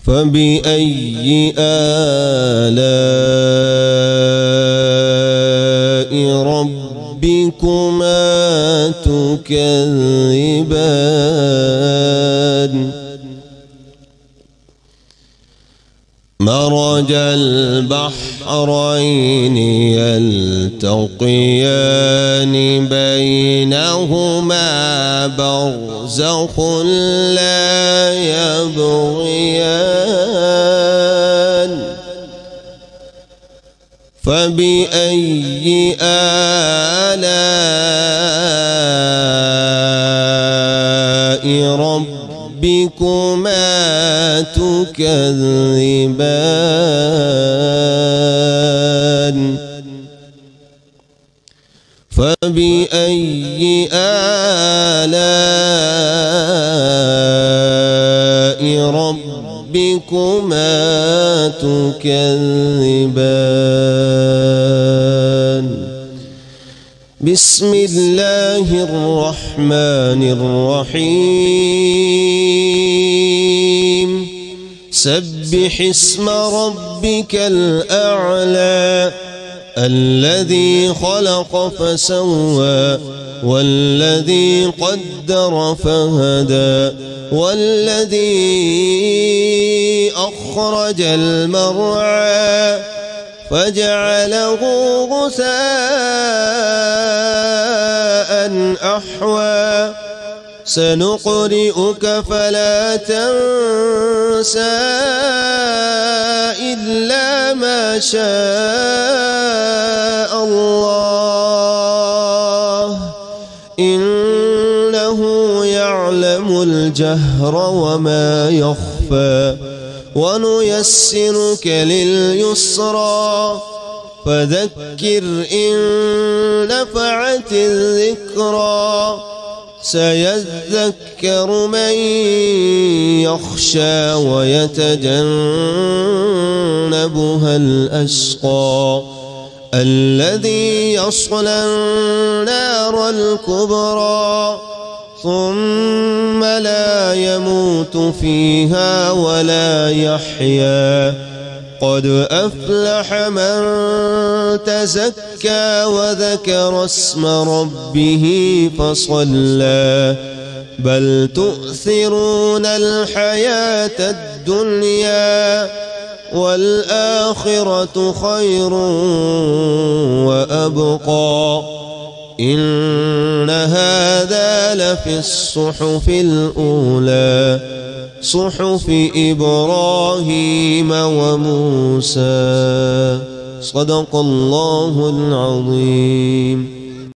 فبأي آلاء ربكما تكذبان مرج البحرين يلتقيان بينهما برزخ لا يبغيان فبأي آلاء ربكما تكذبان فبأي آلاء ربكما تكذبان بسم الله الرحمن الرحيم سبح اسم ربك الأعلى الذي خلق فسوى والذي قدر فهدى والذي أخرج المرعى فجعله غثاء أحوى سنقرئك فلا تنسى إلا ما شاء الله إنه يعلم الجهر وما يخفى ونيسرك لليسرى فذكر إن نفعت الذكرى سيذكر من يخشى ويتجنبها الأشقى الذي يصلى النار الكبرى ثم لا يموت فيها ولا يحيا قد أفلح من تزكى وذكر اسم ربه فصلى بل تؤثرون الحياة الدنيا والآخرة خير وأبقى إن هذا لفي الصحف الأولى صحف إبراهيم وموسى صدق الله العظيم.